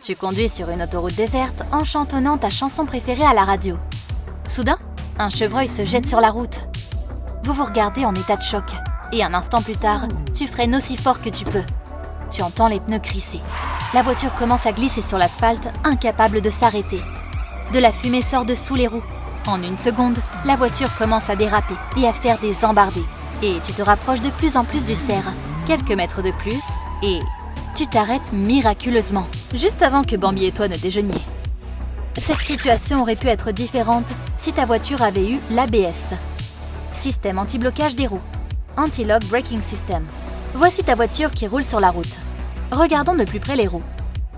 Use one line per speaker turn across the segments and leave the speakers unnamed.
Tu conduis sur une autoroute déserte en chantonnant ta chanson préférée à la radio. Soudain, un chevreuil se jette sur la route. Vous vous regardez en état de choc et un instant plus tard, tu freines aussi fort que tu peux. Tu entends les pneus crisser. La voiture commence à glisser sur l'asphalte, incapable de s'arrêter. De la fumée sort de sous les roues. En une seconde, la voiture commence à déraper et à faire des embardées. Et tu te rapproches de plus en plus du cerf. Quelques mètres de plus et tu t'arrêtes miraculeusement, juste avant que Bambi et toi ne déjeuniez. Cette situation aurait pu être différente si ta voiture avait eu l'ABS. Système anti-blocage des roues. Anti-lock braking system. Voici ta voiture qui roule sur la route. Regardons de plus près les roues.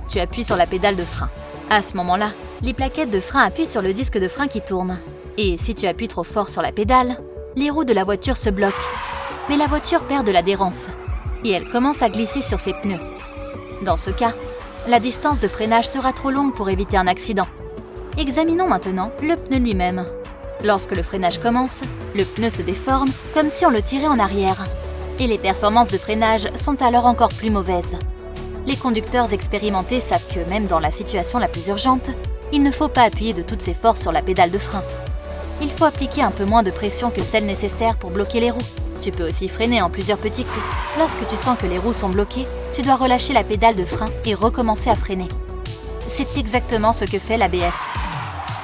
Tu appuies sur la pédale de frein. À ce moment-là, les plaquettes de frein appuient sur le disque de frein qui tourne. Et si tu appuies trop fort sur la pédale, les roues de la voiture se bloquent. Mais la voiture perd de l'adhérence et elle commence à glisser sur ses pneus. Dans ce cas, la distance de freinage sera trop longue pour éviter un accident. Examinons maintenant le pneu lui-même. Lorsque le freinage commence, le pneu se déforme comme si on le tirait en arrière. Et les performances de freinage sont alors encore plus mauvaises. Les conducteurs expérimentés savent que même dans la situation la plus urgente, il ne faut pas appuyer de toutes ses forces sur la pédale de frein. Il faut appliquer un peu moins de pression que celle nécessaire pour bloquer les roues. Tu peux aussi freiner en plusieurs petits coups. Lorsque tu sens que les roues sont bloquées, tu dois relâcher la pédale de frein et recommencer à freiner. C'est exactement ce que fait l'ABS.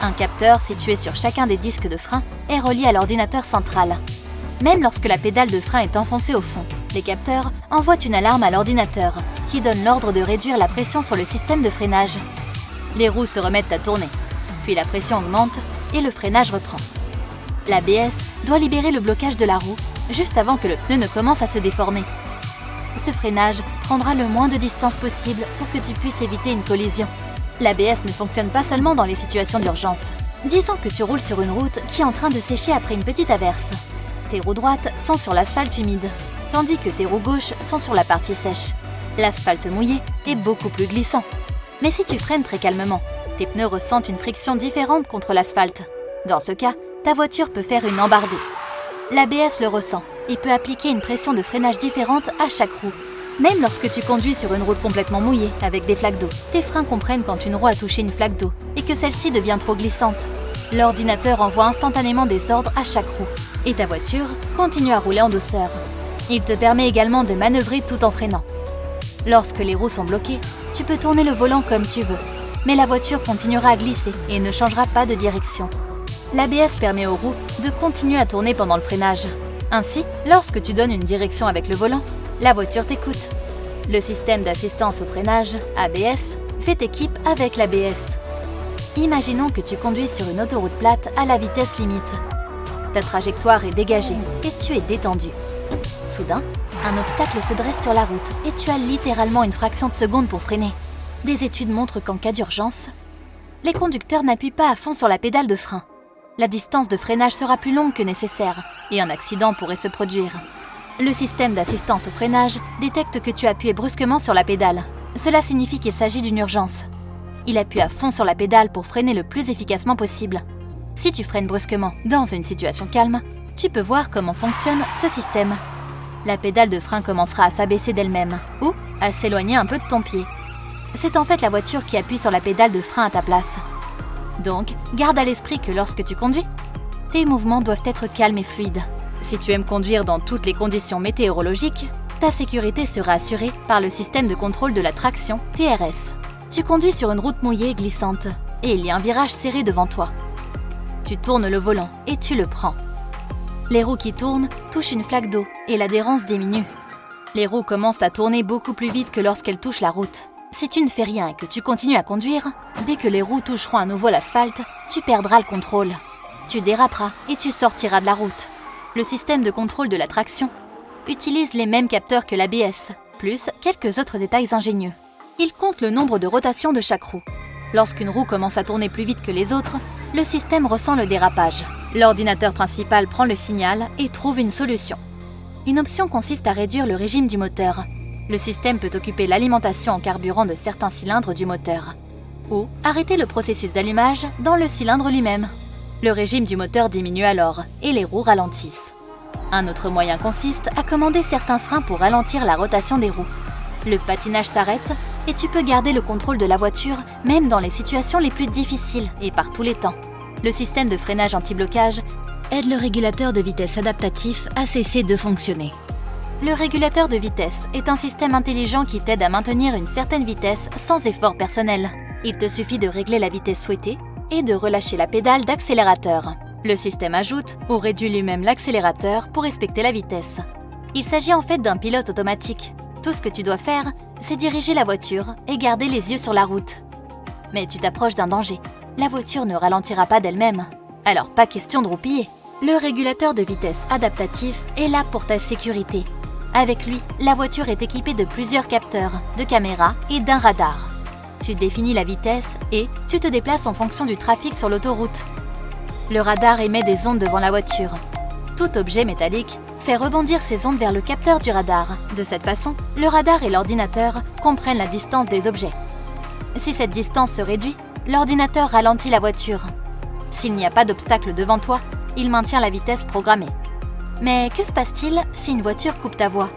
Un capteur situé sur chacun des disques de frein est relié à l'ordinateur central. Même lorsque la pédale de frein est enfoncée au fond, les capteurs envoient une alarme à l'ordinateur qui donne l'ordre de réduire la pression sur le système de freinage. Les roues se remettent à tourner, puis la pression augmente et le freinage reprend. L'ABS doit libérer le blocage de la roue juste avant que le pneu ne commence à se déformer. Ce freinage prendra le moins de distance possible pour que tu puisses éviter une collision. L'ABS ne fonctionne pas seulement dans les situations d'urgence. Disons que tu roules sur une route qui est en train de sécher après une petite averse. Tes roues droites sont sur l'asphalte humide, tandis que tes roues gauches sont sur la partie sèche. L'asphalte mouillé est beaucoup plus glissant. Mais si tu freines très calmement, tes pneus ressentent une friction différente contre l'asphalte. Dans ce cas, ta voiture peut faire une embardée. L'ABS le ressent et peut appliquer une pression de freinage différente à chaque roue. Même lorsque tu conduis sur une route complètement mouillée avec des flaques d'eau, tes freins comprennent quand une roue a touché une flaque d'eau et que celle-ci devient trop glissante. L'ordinateur envoie instantanément des ordres à chaque roue et ta voiture continue à rouler en douceur. Il te permet également de manœuvrer tout en freinant. Lorsque les roues sont bloquées, tu peux tourner le volant comme tu veux, mais la voiture continuera à glisser et ne changera pas de direction. L'ABS permet aux roues de continuer à tourner pendant le freinage. Ainsi, lorsque tu donnes une direction avec le volant, la voiture t'écoute. Le système d'assistance au freinage, ABS, fait équipe avec l'ABS. Imaginons que tu conduis sur une autoroute plate à la vitesse limite. Ta trajectoire est dégagée et tu es détendu. Soudain, un obstacle se dresse sur la route et tu as littéralement une fraction de seconde pour freiner. Des études montrent qu'en cas d'urgence, les conducteurs n'appuient pas à fond sur la pédale de frein. La distance de freinage sera plus longue que nécessaire et un accident pourrait se produire. Le système d'assistance au freinage détecte que tu as appuyé brusquement sur la pédale. Cela signifie qu'il s'agit d'une urgence. Il appuie à fond sur la pédale pour freiner le plus efficacement possible. Si tu freines brusquement dans une situation calme, tu peux voir comment fonctionne ce système. La pédale de frein commencera à s'abaisser d'elle-même ou à s'éloigner un peu de ton pied. C'est en fait la voiture qui appuie sur la pédale de frein à ta place. Donc, garde à l'esprit que lorsque tu conduis, tes mouvements doivent être calmes et fluides. Si tu aimes conduire dans toutes les conditions météorologiques, ta sécurité sera assurée par le système de contrôle de la traction TRS. Tu conduis sur une route mouillée et glissante, et il y a un virage serré devant toi. Tu tournes le volant et tu le prends. Les roues qui tournent touchent une flaque d'eau et l'adhérence diminue. Les roues commencent à tourner beaucoup plus vite que lorsqu'elles touchent la route. Si tu ne fais rien et que tu continues à conduire, dès que les roues toucheront à nouveau l'asphalte, tu perdras le contrôle. Tu déraperas et tu sortiras de la route. Le système de contrôle de la traction utilise les mêmes capteurs que l'ABS, plus quelques autres détails ingénieux. Il compte le nombre de rotations de chaque roue. Lorsqu'une roue commence à tourner plus vite que les autres, le système ressent le dérapage. L'ordinateur principal prend le signal et trouve une solution. Une option consiste à réduire le régime du moteur. Le système peut occuper l'alimentation en carburant de certains cylindres du moteur, ou arrêter le processus d'allumage dans le cylindre lui-même. Le régime du moteur diminue alors et les roues ralentissent. Un autre moyen consiste à commander certains freins pour ralentir la rotation des roues. Le patinage s'arrête et tu peux garder le contrôle de la voiture même dans les situations les plus difficiles et par tous les temps. Le système de freinage anti-blocage aide le régulateur de vitesse adaptatif à cesser de fonctionner. Le régulateur de vitesse est un système intelligent qui t'aide à maintenir une certaine vitesse sans effort personnel. Il te suffit de régler la vitesse souhaitée et de relâcher la pédale d'accélérateur. Le système ajoute ou réduit lui-même l'accélérateur pour respecter la vitesse. Il s'agit en fait d'un pilote automatique. Tout ce que tu dois faire, c'est diriger la voiture et garder les yeux sur la route. Mais tu t'approches d'un danger. La voiture ne ralentira pas d'elle-même. Alors pas question de roupiller. Le régulateur de vitesse adaptatif est là pour ta sécurité. Avec lui, la voiture est équipée de plusieurs capteurs, de caméras et d'un radar. Tu définis la vitesse et tu te déplaces en fonction du trafic sur l'autoroute. Le radar émet des ondes devant la voiture. Tout objet métallique fait rebondir ces ondes vers le capteur du radar. De cette façon, le radar et l'ordinateur comprennent la distance des objets. Si cette distance se réduit, l'ordinateur ralentit la voiture. S'il n'y a pas d'obstacle devant toi, il maintient la vitesse programmée. Mais que se passe-t-il si une voiture coupe ta voie?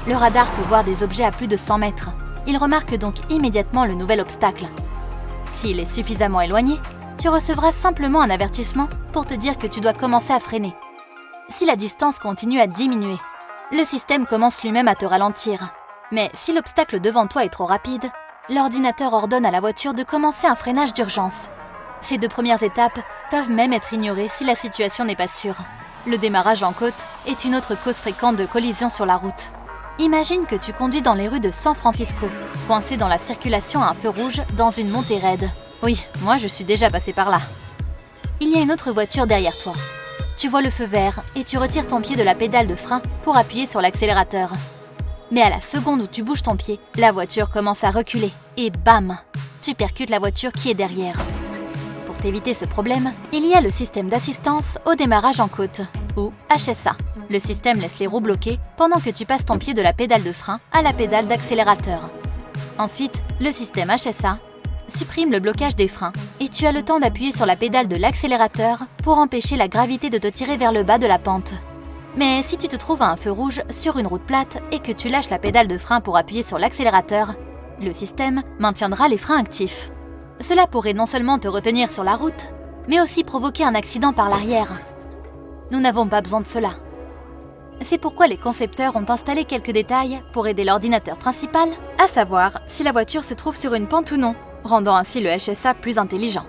Le radar peut voir des objets à plus de 100 mètres. Il remarque donc immédiatement le nouvel obstacle. S'il est suffisamment éloigné, tu recevras simplement un avertissement pour te dire que tu dois commencer à freiner. Si la distance continue à diminuer, le système commence lui-même à te ralentir. Mais si l'obstacle devant toi est trop rapide, l'ordinateur ordonne à la voiture de commencer un freinage d'urgence. Ces deux premières étapes peuvent même être ignorées si la situation n'est pas sûre. Le démarrage en côte est une autre cause fréquente de collision sur la route. Imagine que tu conduis dans les rues de San Francisco, coincé dans la circulation à un feu rouge dans une montée raide. Oui, moi je suis déjà passé par là. Il y a une autre voiture derrière toi. Tu vois le feu vert et tu retires ton pied de la pédale de frein pour appuyer sur l'accélérateur. Mais à la seconde où tu bouges ton pied, la voiture commence à reculer et bam, tu percutes la voiture qui est derrière. Pour t'éviter ce problème, il y a le système d'assistance au démarrage en côte, ou HSA. Le système laisse les roues bloquées pendant que tu passes ton pied de la pédale de frein à la pédale d'accélérateur. Ensuite, le système HSA supprime le blocage des freins et tu as le temps d'appuyer sur la pédale de l'accélérateur pour empêcher la gravité de te tirer vers le bas de la pente. Mais si tu te trouves à un feu rouge sur une route plate et que tu lâches la pédale de frein pour appuyer sur l'accélérateur, le système maintiendra les freins actifs. Cela pourrait non seulement te retenir sur la route, mais aussi provoquer un accident par l'arrière. Nous n'avons pas besoin de cela. C'est pourquoi les concepteurs ont installé quelques détails pour aider l'ordinateur principal à savoir si la voiture se trouve sur une pente ou non, rendant ainsi le HSA plus intelligent.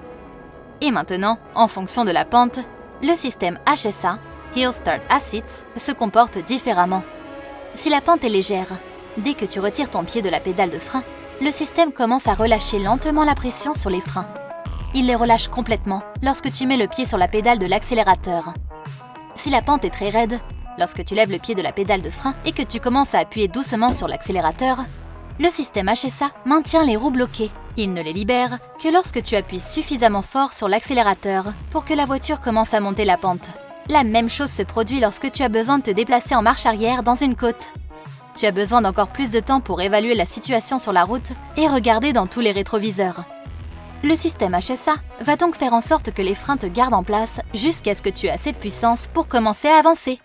Et maintenant, en fonction de la pente, le système HSA, Hill Start Assist, se comporte différemment. Si la pente est légère, dès que tu retires ton pied de la pédale de frein, le système commence à relâcher lentement la pression sur les freins. Il les relâche complètement lorsque tu mets le pied sur la pédale de l'accélérateur. Si la pente est très raide, lorsque tu lèves le pied de la pédale de frein et que tu commences à appuyer doucement sur l'accélérateur, le système HSA maintient les roues bloquées. Il ne les libère que lorsque tu appuies suffisamment fort sur l'accélérateur pour que la voiture commence à monter la pente. La même chose se produit lorsque tu as besoin de te déplacer en marche arrière dans une côte. Tu as besoin d'encore plus de temps pour évaluer la situation sur la route et regarder dans tous les rétroviseurs. Le système HSA va donc faire en sorte que les freins te gardent en place jusqu'à ce que tu aies assez de puissance pour commencer à avancer.